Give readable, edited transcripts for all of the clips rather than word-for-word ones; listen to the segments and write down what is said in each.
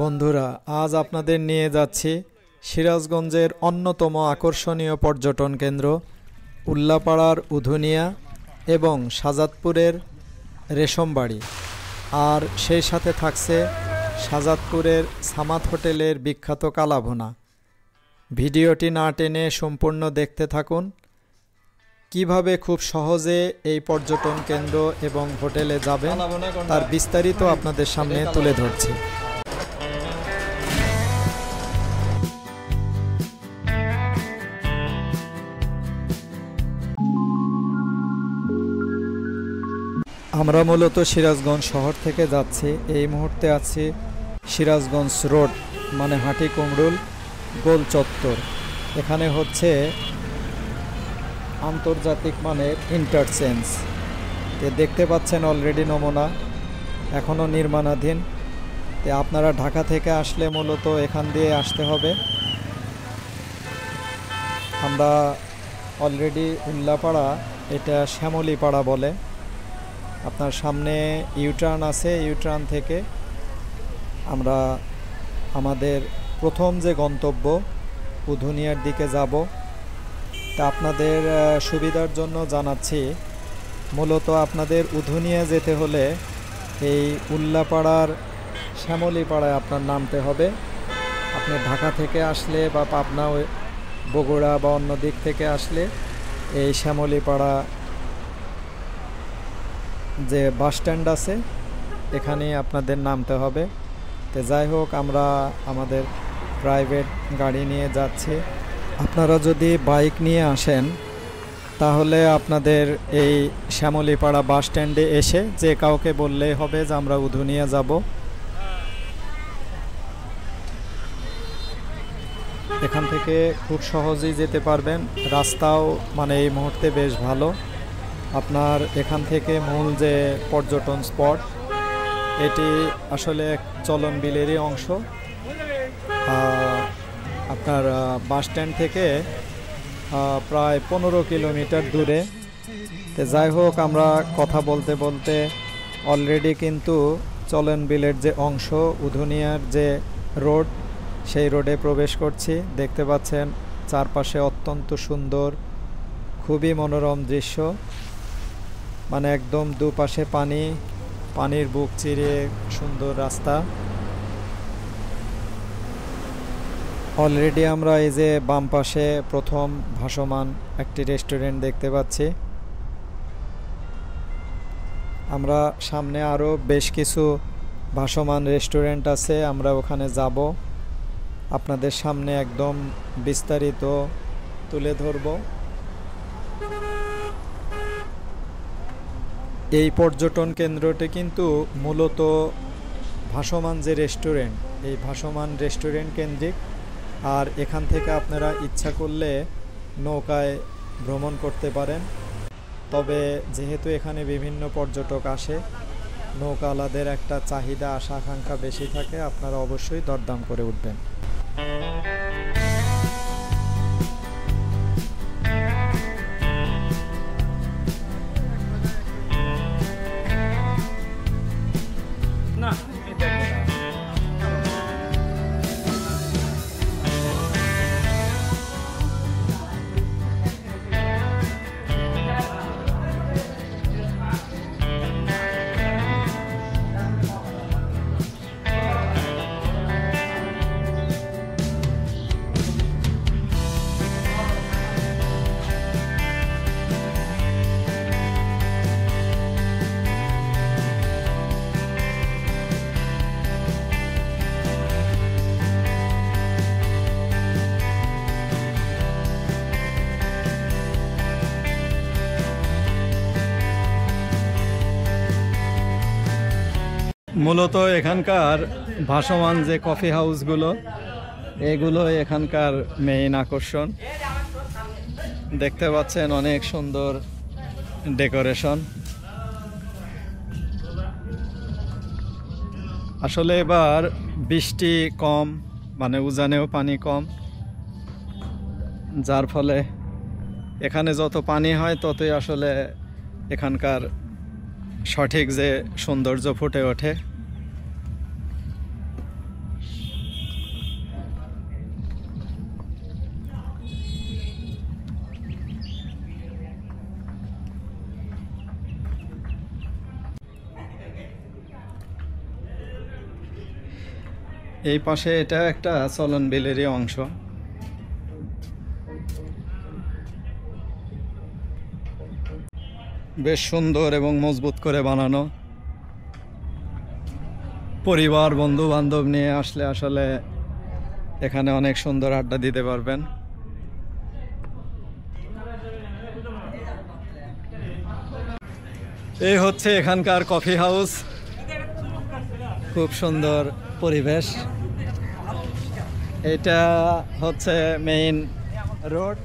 বন্ধুরা, আজ আপনাদের নিয়ে যাচ্ছি সিরাজগঞ্জের অন্যতম আকর্ষণীয় পর্যটন কেন্দ্র উল্লাপাড়ার উধুনিয়া এবং শাহজাদপুরের রেশমবাড়ি। আর সেই সাথে থাকছে শাহজাদপুরের সামাদ হোটেলের বিখ্যাত কালাভুনা। ভিডিওটি না টেনে সম্পূর্ণ দেখতে থাকুন। কিভাবে খুব সহজে এই পর্যটন কেন্দ্র এবং হোটেলে যাবেন তার বিস্তারিত আপনাদের সামনে তুলে ধরছি। আমরা মূলত সিরাজগঞ্জ শহর থেকে যাচ্ছি। এই মুহূর্তে আছি সিরাজগঞ্জ রোড মানে হাটি কুমরুল গোল চত্বর। এখানে হচ্ছে আন্তর্জাতিক মানের ইন্টারচেঞ্জ। দেখতে পাচ্ছেন অলরেডি নমুনা এখনও নির্মাণাধীন। আপনারা ঢাকা থেকে আসলে মূলত এখান দিয়ে আসতে হবে। আমরা অলরেডি উল্লাপাড়া, এটা শ্যামলীপাড়া বলে। আপনার সামনে ইউটার্ন আছে, ইউটার্ন থেকে আমরা আমাদের প্রথম যে গন্তব্য উধুনিয়ার দিকে যাব। তা আপনাদের সুবিধার জন্য জানাচ্ছি, মূলত আপনাদের উধুনিয়া যেতে হলে এই উল্লাপাড়ার শ্যামলীপাড়ায় আপনার নামতে হবে। আপনি ঢাকা থেকে আসলে বা পাবনা, বগুড়া বা অন্য দিক থেকে আসলে এই শ্যামলীপাড়া যে বাস স্ট্যান্ড আছে এখানে আপনাদের নামতে হবে। তো যাই হোক, আমরা আমাদের প্রাইভেট গাড়ি নিয়ে যাচ্ছি। আপনারা যদি বাইক নিয়ে আসেন তাহলে আপনাদের এই শ্যামলীপাড়া বাস স্ট্যান্ডে এসে যে কাউকে বললেই হবে যে আমরা উধুনিয়া যাব। এখান থেকে খুব সহজেই যেতে পারবেন। রাস্তাও মানে এই মুহূর্তে বেশ ভালো। আপনার এখান থেকে মূল যে পর্যটন স্পট, এটি আসলে চলন বিলেরই অংশ। আপনার বাস স্ট্যান্ড থেকে প্রায় 15 কিলোমিটার দূরে। তো যাই হোক, আমরা কথা বলতে বলতে অলরেডি কিন্তু চলন বিলের যে অংশ, উধুনিয়ার যে রোড, সেই রোডে প্রবেশ করছি। দেখতে পাচ্ছেন চারপাশে অত্যন্ত সুন্দর, খুবই মনোরম দৃশ্য। মানে একদম দুপাশে পানি, পানির বুক চিরে সুন্দর রাস্তা। অলরেডি আমরা এই যে বাম পাশে প্রথম ভাসমান একটি রেস্টুরেন্ট দেখতে পাচ্ছি। আমরা সামনে আরও বেশ কিছু ভাসমান রেস্টুরেন্ট আছে, আমরা ওখানে যাব। আপনাদের সামনে একদম বিস্তারিত তুলে ধরব। এই পর্যটন কেন্দ্রটি কিন্তু মূলত ভাসমান যে রেস্টুরেন্ট, এই ভাসমান রেস্টুরেন্ট কেন্দ্রিক। আর এখান থেকে আপনারা ইচ্ছা করলে নৌকায় ভ্রমণ করতে পারেন। তবে যেহেতু এখানে বিভিন্ন পর্যটক আসে, নৌকাওয়ালাদের একটা চাহিদা, আশা আকাঙ্ক্ষা বেশি থাকে। আপনারা অবশ্যই দরদাম করে উঠবেন। মূলত এখানকার ভাসমান যে কফি হাউসগুলো, এগুলো এখানকার মেইন আকর্ষণ। দেখতে পাচ্ছেন অনেক সুন্দর ডেকোরেশন। আসলে এবার বৃষ্টি কম, মানে উজানেও পানি কম, যার ফলে এখানে যত পানি হয় ততই আসলে এখানকার সঠিক যে সৌন্দর্য ফুটে ওঠে। এই পাশে এটা একটা চলন বিলেরই অংশ। বেশ সুন্দর এবং মজবুত করে বানানো। পরিবার বন্ধু বান্ধব নিয়ে আসলে আসলে এখানে অনেক সুন্দর আড্ডা দিতে পারবেন। এই হচ্ছে এখানকার কফি হাউস। খুব সুন্দর পরিবেশ। এটা হচ্ছে মেইন রোড,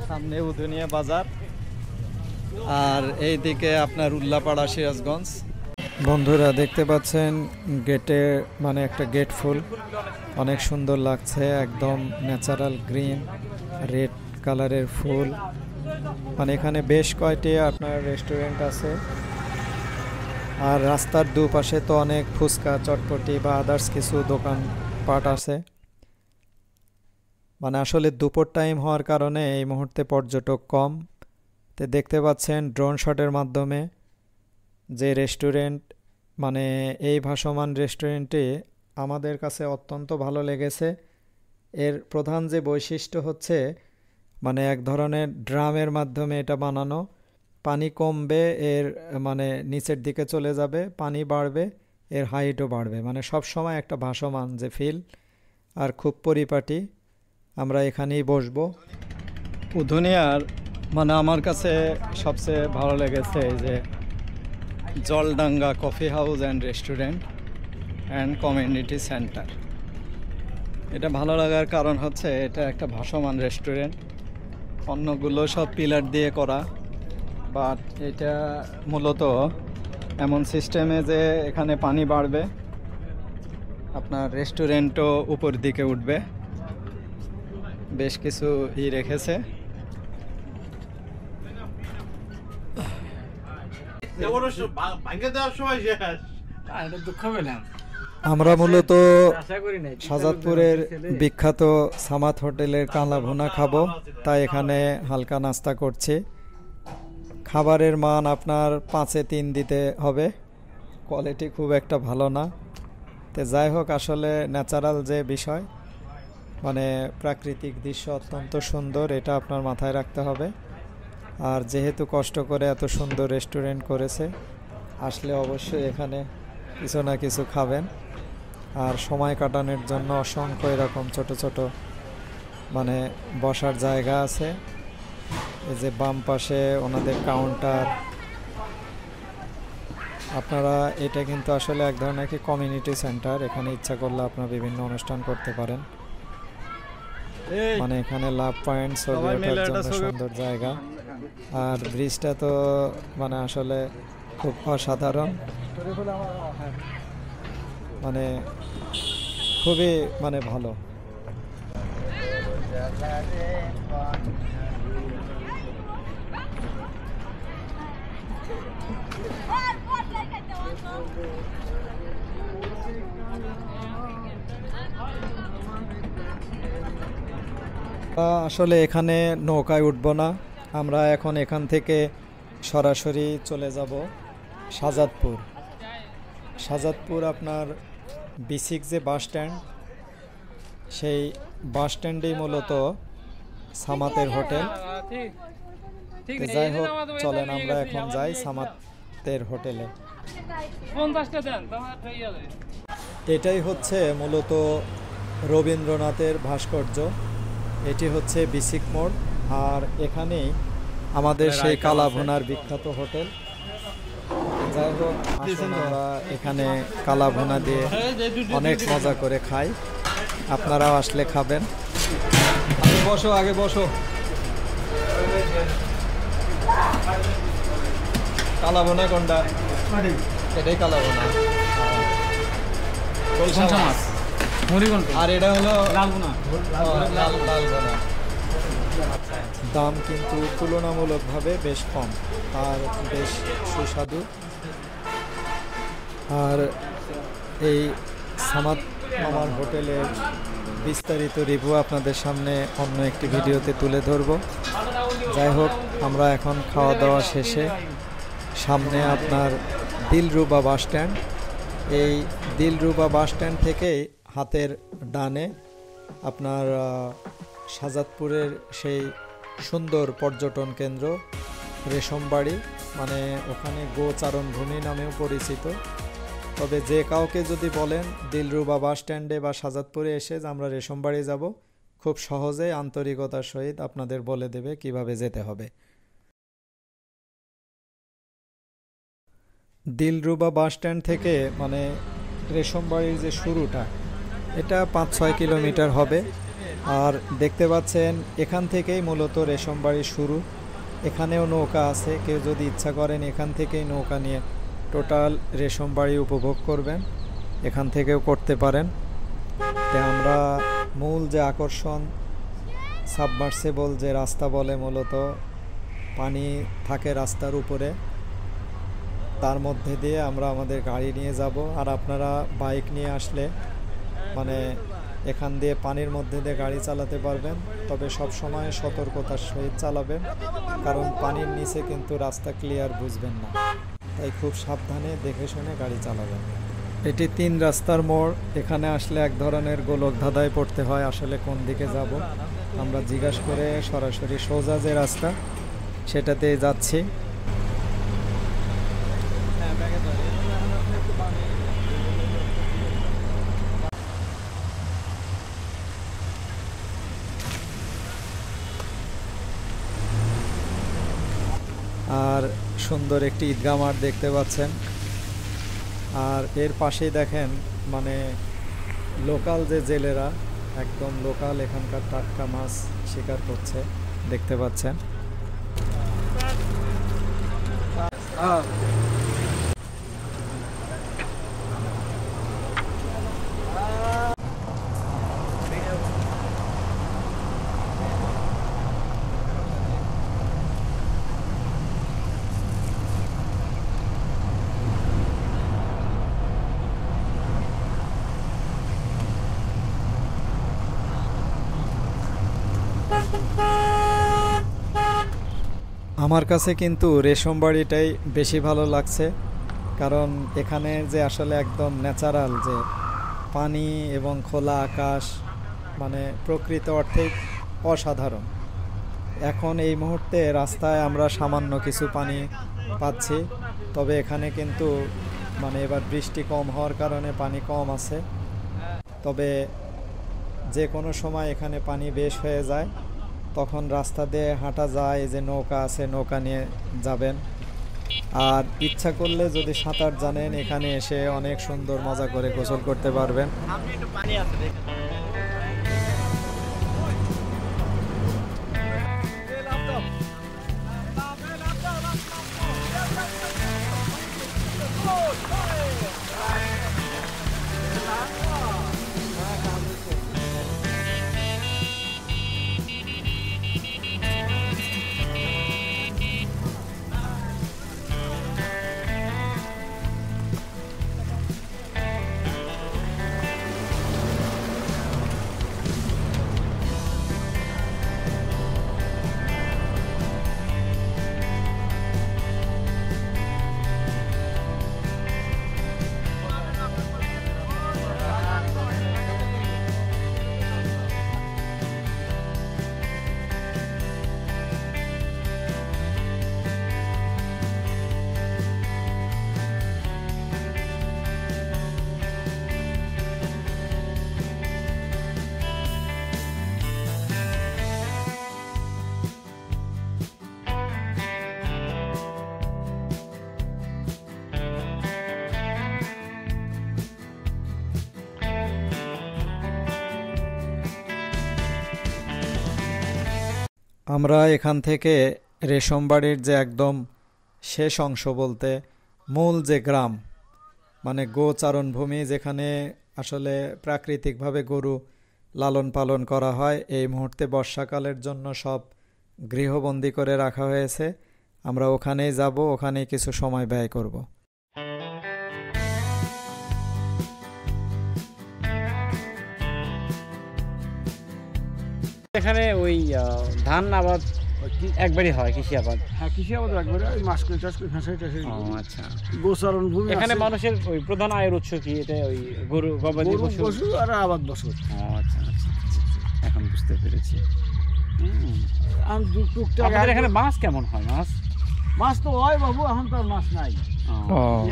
সামনে উধুনিয়া বাজার, আর এইদিকে আপনার উল্লাপাড়া সিরাজগঞ্জ। বন্ধুরা দেখতে পাচ্ছেন গেটে মানে একটা গেট ফুল, অনেক সুন্দর লাগছে, একদম ন্যাচারাল গ্রিন রেড কালারের ফুল। মানে এখানে বেশ কয়টি আপনার রেস্টুরেন্ট আছে, আর রাস্তার দুপাশে তো অনেক ফুচকা চটপটি বা আদার্স কিছু দোকানপাট আছে। মানে আসলে দুপুর টাইম হওয়ার কারণে এই মুহূর্তে পর্যটক কম। তো দেখতে পাচ্ছেন ড্রোন শটের মাধ্যমে যে রেস্টুরেন্ট, মানে এই ভাসমান রেস্টুরেন্টটি আমাদের কাছে অত্যন্ত ভালো লেগেছে। এর প্রধান যে বৈশিষ্ট্য হচ্ছে মানে এক ধরনের ড্রামের মাধ্যমে এটা বানানো। পানি কমবে, এর মানে নিচের দিকে চলে যাবে, পানি বাড়বে, এর হাইটও বাড়বে, মানে সব সময় একটা ভাসমান যে ফিল, আর খুব পরিপাটি। আমরা এখানেই বসবো। উধুনিয়ার মানে আমার কাছে সবচেয়ে ভালো লেগেছে এই যে Jaldanga coffee house and restaurant and community centre. এটা ভালো লাগার কারণ হচ্ছে এটা একটা ভাসমান রেস্টুরেন্ট, অন্যগুলো সব পিলার দিয়ে করা, বাট এটা মূলত এমন সিস্টেমে যে এখানে পানি বাড়বে, আপনার রেস্টুরেন্টও উপর দিকে উঠবে, বেশ কিছু রেখেছে। আমরা মূলত শাহজাদপুরের বিখ্যাত সামাত হোটেলের কালা ভুনা খাবো, তাই এখানে হালকা নাস্তা করছি। খাবারের মান আপনার 5-এ 3 দিতে হবে, কোয়ালিটি খুব একটা ভালো না। তো যাই হোক, আসলে ন্যাচারাল যে বিষয়, মানে প্রাকৃতিক দৃশ্য অত্যন্ত সুন্দর, এটা আপনার মাথায় রাখতে হবে। আর যেহেতু কষ্ট করে এত সুন্দর রেস্টুরেন্ট করেছে, আসলে অবশ্যই এখানে কিছু না কিছু খাবেন। আর সময় কাটানোর জন্য অসংখ্য এরকম ছোট ছোট মানে বসার জায়গা আছে। এই যে বাম পাশে ওনাদের কাউন্টার। আপনারা এটা কিন্তু আসলে এক ধরনের কি কমিউনিটি সেন্টার, এখানে ইচ্ছা করলে আপনারা বিভিন্ন অনুষ্ঠান করতে পারেন। মানে এখানে লাভ পয়েন্ট, ছবি ওঠার জন্য সুন্দর জায়গা। আর ব্রিজটা তো মানে আসলে খুব অসাধারণ, মানে খুবই মানে ভালো। আসলে এখানে নৌকায় উঠবো না, আমরা এখন এখান থেকে সরাসরি চলে যাব শাহজাদপুর। শাহজাদপুর আপনার B6 যে বাস স্ট্যান্ড, সেই বাস স্ট্যান্ডেই মূলত সামাতের হোটেল। যাই হোক, চলেন আমরা এখন যাই সামাতের হোটেলে। এটাই হচ্ছে মূলত রবীন্দ্রনাথের ভাস্কর্য। এটি হচ্ছে B6 মোড়, আর এখানেই আমাদের সেই কালা ভুনার বিখ্যাত হোটেল। যাই হোক, আমরা এখানে কালা ভুনা দিয়ে অনেক মজা করে খাই, আপনারাও আসলে খাবেন। আগে বসো, আগে বসো। কালা ভুনা কোনটা? এটাই কালা ভুনা। আর এটা হলো লাল ভুনা। লাল ভুনা। দাম কিন্তু তুলনামূলকভাবে বেশ কম আর বেশ সুস্বাদু। আর এই সামাত মামার হোটেলের বিস্তারিত রিভিউ আপনাদের সামনে অন্য একটি ভিডিওতে তুলে ধরব। যাই হোক, আমরা এখন খাওয়া দাওয়া শেষে সামনে আপনার দিলরুবা বাস স্ট্যান্ড, এই দিলরুবা বাস স্ট্যান্ড থেকে হাতের ডানে আপনার শাহজাদপুরের সেই সুন্দর পর্যটন কেন্দ্র রেশমবাড়ি, মানে ওখানে গোচারণ ভূমি নামেও পরিচিত। তবে যে কাউকে যদি বলেন দিলরুবা বাস স্ট্যান্ডে বা শাহজাদপুরে এসে যে আমরা রেশমবাড়ি যাব, খুব সহজেই আন্তরিকতার সহিত আপনাদের বলে দেবে কিভাবে যেতে হবে। দিলরুবা বাস স্ট্যান্ড থেকে মানে রেশমবাড়ির যে শুরুটা, এটা 5-6 কিলোমিটার হবে। আর দেখতে পাচ্ছেন এখান থেকেই মূলত রেশমবাড়ির শুরু। এখানেও নৌকা আছে, কেউ যদি ইচ্ছা করেন এখান থেকেই নৌকা নিয়ে টোটাল রেশমবাড়ি উপভোগ করবেন, এখান থেকেও করতে পারেন। তাই আমরা মূল যে আকর্ষণ সাবমার্সিবল যে রাস্তা বলে, মূলত পানি থাকে রাস্তার উপরে, তার মধ্যে দিয়ে আমরা আমাদের গাড়ি নিয়ে যাব। আর আপনারা বাইক নিয়ে আসলে মানে এখান দিয়ে পানির মধ্যে দিয়ে গাড়ি চালাতে পারবেন, তবে সব সময় সতর্কতার সহিত চালাবেন, কারণ পানির নিচে কিন্তু রাস্তা ক্লিয়ার বুঝবেন না, তাই খুব সাবধানে দেখে শুনে গাড়ি চালাবেন। এটি 3 রাস্তার মোড়, এখানে আসলে এক ধরনের গোলক ধাঁধায় পড়তে হয় আসলে কোন দিকে যাব। আমরা জিজ্ঞাসা করে সরাসরি সোজা যে রাস্তা সেটাতেই যাচ্ছি। আর সুন্দর একটি ঈদগাহ মাঠ দেখতে পাচ্ছেন। আর এর পাশেই দেখেন মানে লোকাল যে জেলেরা, একদম লোকাল এখানকার টাটকা মাছ শিকার করছে, দেখতে পাচ্ছেন। আমার কাছে কিন্তু রেশমবাড়িটাই বেশি ভালো লাগছে, কারণ এখানে যে আসলে একদম ন্যাচারাল যে পানি এবং খোলা আকাশ, মানে প্রকৃত অর্থেই অসাধারণ। এখন এই মুহূর্তে রাস্তায় আমরা সামান্য কিছু পানি পাচ্ছি, তবে এখানে কিন্তু মানে এবার বৃষ্টি কম হওয়ার কারণে পানি কম আছে, তবে যে কোনো সময় এখানে পানি বেশ হয়ে যায়, তখন রাস্তা দিয়ে হাঁটা যায়। যে নৌকা আছে, নৌকা নিয়ে যাবেন। আর ইচ্ছা করলে যদি সাঁতার জানেন, এখানে এসে অনেক সুন্দর মজা করে গোসল করতে পারবেন। আমরা এখান থেকে রেশমবাড়ির যে একদম শেষ অংশ বলতে মূল যে গ্রাম, মানে গোচারণভূমি, যেখানে আসলে প্রাকৃতিকভাবে গরু লালন পালন করা হয়, এই মুহূর্তে বর্ষাকালের জন্য সব গৃহবন্দী করে রাখা হয়েছে। আমরা ওখানেই যাব, ওখানেই কিছু সময় ব্যয় করব। এখানে ওই ধান আবাদ একবারই হয় কৃষি আবাদ? হ্যাঁ, কৃষি আবাদ একবারে ওই মাছ করে চাষ করে হাঁসাই টাসাই ও আচ্ছা। গোচারণ ভূমি এখানে আছে। মানুষের ওই প্রধান আয়ের উৎস কি? এটা ওই গরু গবাদি গরু, পশু? পশু আর আবাদ বছর। ও আচ্ছা আচ্ছা আচ্ছা, এখন বুঝতে পেরেছি। আমি টুকটাক আপনাদের এখানে মাছ কেমন হয়? মাছ তো হয় বাবু, এখন তো আর মাছ নাই।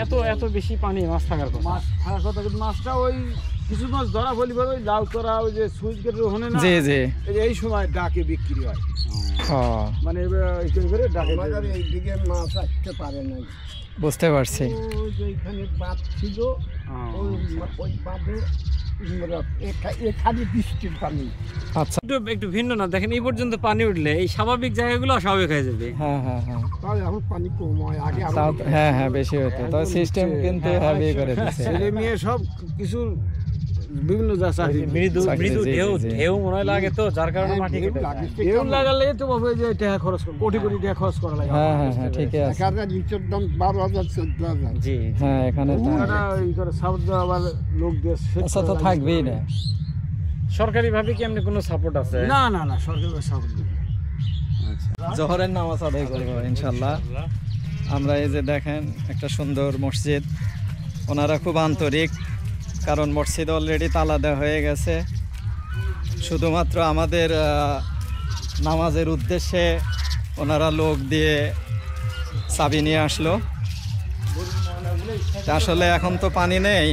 এত এত বেশি পানি মাছ থাকার কথা? মাছ থাকার কথা, কিন্তু মাছটা ওই কিছু মাছ ধরা ফেলি পরে ওই লাউ তোরা ওই যে সুইচ গেটের ওখানে না, জি জি। এই সময় ডাকে বিক্রি হয়, ও মানে এই করে ডাকে। এইদিকে মাছ আসতে পারে নাই, বুঝতে পারছি। যেখানে বাঁধ ছিল ওই বাঁধে এখানে বৃষ্টির পানি। আচ্ছা, একটু ভিন্ন না, দেখেন এই পর্যন্ত পানি উঠলে এই স্বাভাবিক জায়গাগুলো অস্বাভাবিক হয়ে যাবে। হ্যাঁ হ্যাঁ হ্যাঁ, তাহলে এখন পানি কম হয়, আগে হ্যাঁ হ্যাঁ বেশি হতো, তবে সিস্টেম কিন্তু হেভি করে দিচ্ছে। ছেলে মেয়ে সব কিছু বিভিন্ন চাকরি। মৃদু চাকরি, মৃদু জি, ঢেউ জি, জি। ঢেউ মনে হয় লাগে তো, যার কারণে মাটি কেটে যায়। কেউ লাগালে তো বাবু এই যে টাকা খরচ করে, কোটি কোটি টাকা খরচ করা লাগে। হ্যাঁ হ্যাঁ হ্যাঁ, ঠিকই আছে। এখানে ইটের দাম 12,000 14,000। জি জি। হ্যাঁ এখানে তো ওরা ওই করে সাউথ আবার লোক দিয়ে সেচ আচ্ছা, তো করে থাকবেই না। সরকারি ভাবে কি এমনি কোনো সাপোর্ট আছে? না না না, সরকারি সাপোর্ট নেই। জোহরের নামাজ আদায় করবো ইনশাল্লাহ। আমরা এই যে দেখেন একটা সুন্দর মসজিদ, ওনারা খুব আন্তরিক, কারণ মসজিদ অলরেডি তালা দেওয়া হয়ে গেছে। শুধুমাত্র আমাদের নামাজের উদ্দেশ্যে ওনারা লোক দিয়ে চাবি নিয়ে আসলো। তা আসলে এখন তো পানি নেই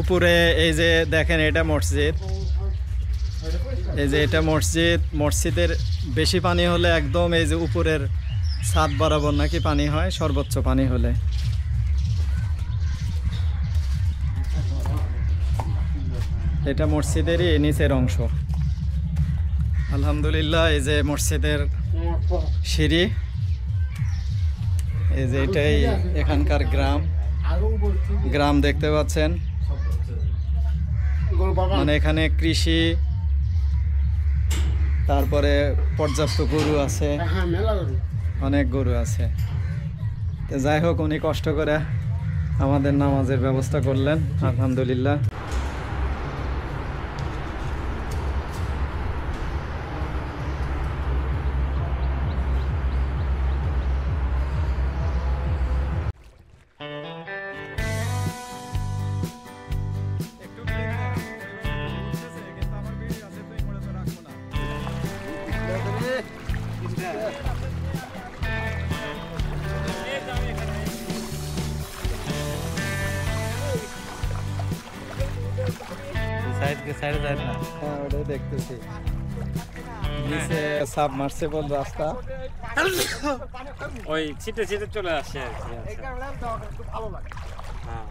উপরে। এই যে দেখেন এটা মসজিদ, এই যে এটা মসজিদ। মসজিদের বেশি পানি হলে একদম এই যে উপরের ছাদ বরাবর নাকি পানি হয় সর্বোচ্চ পানি হলে। এটা মসজিদেরই নিচের অংশ। আলহামদুলিল্লাহ, এই যে মসজিদের সিঁড়ি, এই যে এটাই এখানকার গ্রাম দেখতে পাচ্ছেন। মানে এখানে কৃষি, তারপরে পর্যাপ্ত গরু আছে, অনেক গরু আছে। তো যাই হোক, উনি কষ্ট করে আমাদের নামাজের ব্যবস্থা করলেন, আলহামদুলিল্লাহ। হ্যাঁ, ওটাই দেখতেছি। নিচে সাবমার্সিবল রাস্তা, ওই ছিটে ছিটে চলে আসে আর কি। হ্যাঁ।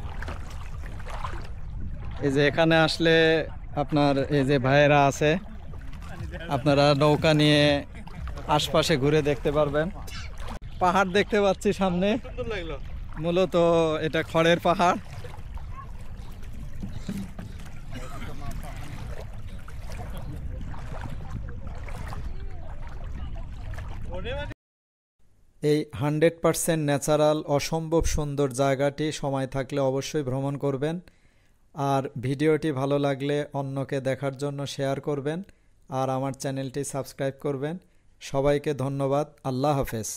এই যে এখানে আসলে আপনার এই যে ভাইয়েরা আছে, আপনারা নৌকা নিয়ে আশপাশে ঘুরে দেখতে পারবেন। পাহাড় দেখতে পাচ্ছি সামনে, মূলত এটা খড়ের পাহাড়। এই 100% ন্যাচারাল অসম্ভব সুন্দর জায়গাটি সময় থাকলে অবশ্যই ভ্রমণ করবেন। আর ভিডিওটি ভালো লাগলে অন্যকে দেখার জন্য শেয়ার করবেন, আর আমার চ্যানেলটি সাবস্ক্রাইব করবেন। সবাইকে ধন্যবাদ। আল্লাহ হাফেজ।